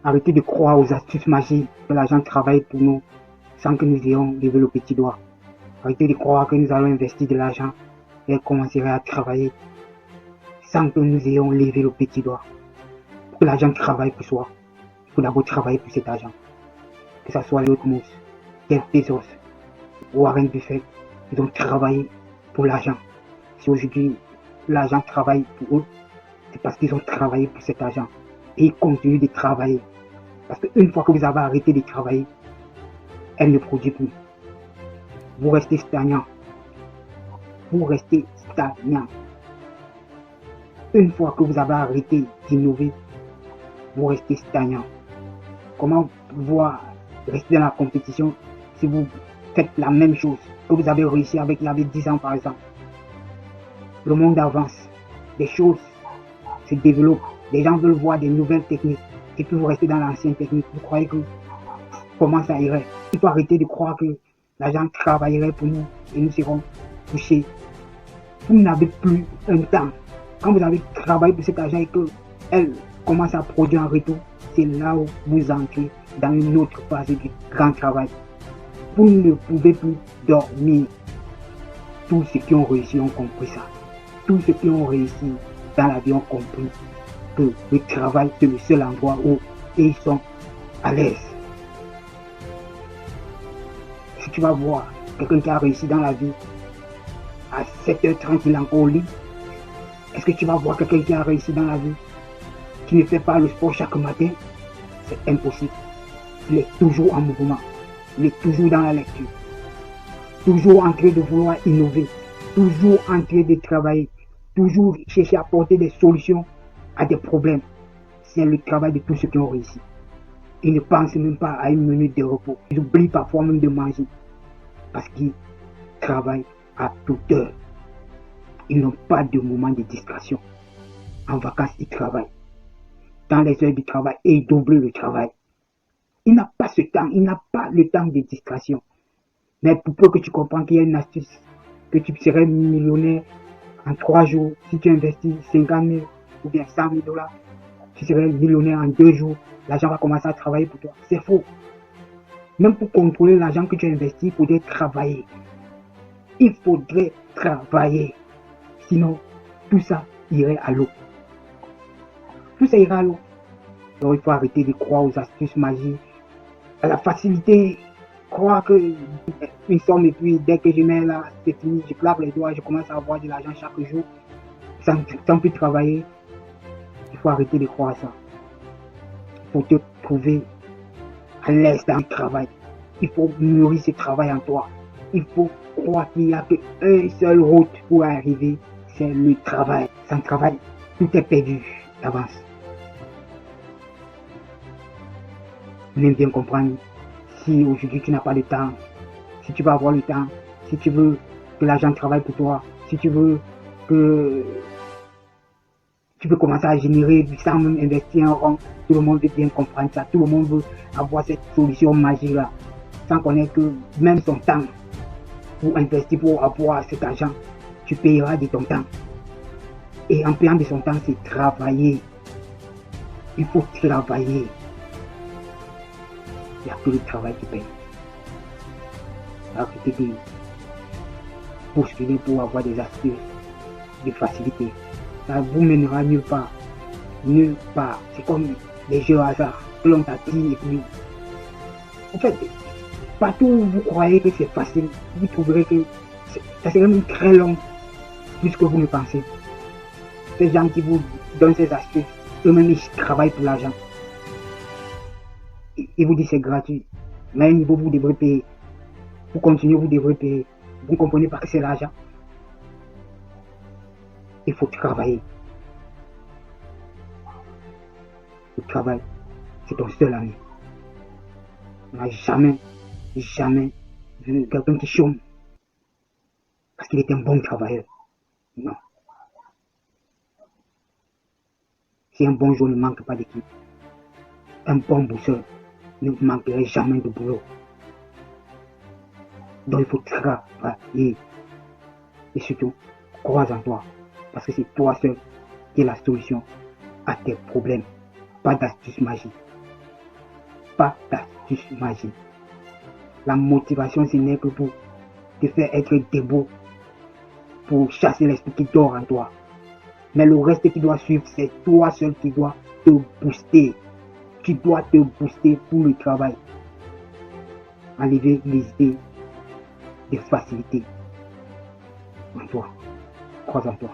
Arrêtez de croire aux astuces magiques que l'argent travaille pour nous sans que nous ayons levé le petit doigt. Arrêtez de croire que nous allons investir de l'argent et elle commencerait à travailler sans que nous ayons levé le petit doigt. Pour que l'argent travaille pour soi, il faut d'abord travailler pour cet argent. Que ce soit l'autre mousse, Jeff Bezos, Warren Buffett, ils ont travaillé pour l'argent. Si aujourd'hui l'argent travaille pour eux, c'est parce qu'ils ont travaillé pour cet argent. Et ils continuent de travailler. Parce qu'une fois que vous avez arrêté de travailler, elle ne produit plus. Vous restez stagnant. Vous restez stagnant. Une fois que vous avez arrêté d'innover, vous restez stagnant. Comment pouvoir rester dans la compétition si vous faites la même chose que vous avez réussi avec il y avait 10 ans par exemple? Le monde avance, des choses se développent, les gens veulent voir des nouvelles techniques et puis vous restez dans l'ancienne technique. Vous croyez que comment ça irait? Il faut arrêter de croire que l'argent travaillerait pour nous et nous serons touchés. Vous n'avez plus un temps. Quand vous avez travaillé pour cet argent et qu'elle commence à produire en retour, c'est là où vous entrez dans une autre phase du grand travail. Vous ne pouvez plus dormir. Tous ceux qui ont réussi ont compris ça. Tous ceux qui ont réussi dans la vie ont compris que le travail c'est le seul endroit où ils sont à l'aise. Si tu vas voir quelqu'un qui a réussi dans la vie, à 7h30 il est encore au lit, est-ce que tu vas voir quelqu'un qui a réussi dans la vie, qui ne fait pas le sport chaque matin? C'est impossible. Il est toujours en mouvement, il est toujours dans la lecture, toujours en train de vouloir innover, toujours en train de travailler, toujours chercher à apporter des solutions à des problèmes. C'est le travail de tous ceux qui ont réussi. Ils ne pensent même pas à une minute de repos. Ils oublient parfois même de manger parce qu'ils travaillent à toute heure. Ils n'ont pas de moment de distraction. En vacances, ils travaillent. Dans les heures du travail, et ils doublent le travail. Il n'a pas ce temps, il n'a pas le temps de distraction. Mais pour peu que tu comprends qu'il y a une astuce, que tu serais millionnaire en 3 jours, si tu investis 50 000 ou bien 100 000 $, tu serais millionnaire en 2 jours, l'argent va commencer à travailler pour toi. C'est faux. Même pour contrôler l'argent que tu as investi, il faudrait travailler. Il faudrait travailler. Sinon, tout ça irait à l'eau. Tout ça ira à l'eau. Donc il faut arrêter de croire aux astuces magiques, à la facilité, croire que une somme et puis dès que je mets là, c'est fini, je claque les doigts, je commence à avoir de l'argent chaque jour, sans plus travailler. Il faut arrêter de croire à ça. Il faut te trouver à l'aise dans le travail. Il faut nourrir ce travail en toi. Il faut croire qu'il n'y a qu'une seule route pour arriver, c'est le travail. Sans travail, tout est perdu d'avance. Vous voulez bien comprendre, si aujourd'hui tu n'as pas de temps, si tu vas avoir le temps, si tu veux que l'argent travaille pour toi, si tu veux que tu peux commencer à générer sans même investir un rond, tout le monde veut bien comprendre ça, tout le monde veut avoir cette solution magique là, sans connaître que même son temps pour investir, pour avoir cet argent, tu payeras de ton temps. Et en payant de son temps, c'est travailler. Il faut travailler. Il n'y a que le travail qui paye. Arrêtez de postuler pour avoir des astuces de facilité. Ça vous mènera nulle part. Nulle part. C'est comme les jeux à hasard que l'on t'attire et puis. En fait, partout où vous croyez que c'est facile, vous trouverez que ça serait même très long, plus que vous ne pensez. Ces gens qui vous donnent ces astuces, eux-mêmes ils travaillent pour l'argent. Ils vous disent c'est gratuit. Mais à un niveau vous devrez payer. Pour continuer, vous devrez payer. Vous ne comprenez pas que c'est l'argent. Il faut travailler. Le travail, c'est ton seul ami. On n'a jamais vu quelqu'un qui chôme parce qu'il est un bon travailleur. Non. Si un bon jour ne manque pas d'équipe, un bon bosseur ne manquerait jamais de boulot. Donc il faut travailler. Et surtout, crois en toi. Parce que c'est toi seul qui es la solution à tes problèmes. Pas d'astuce magique. pas d'astuce magique. La motivation, ce n'est que pour te faire être debout, pour chasser l'esprit qui dort en toi. Mais le reste qui doit suivre, c'est toi seul qui dois te booster. Tu dois te booster pour le travail. Enlever les idées de facilité en toi. Crois en toi.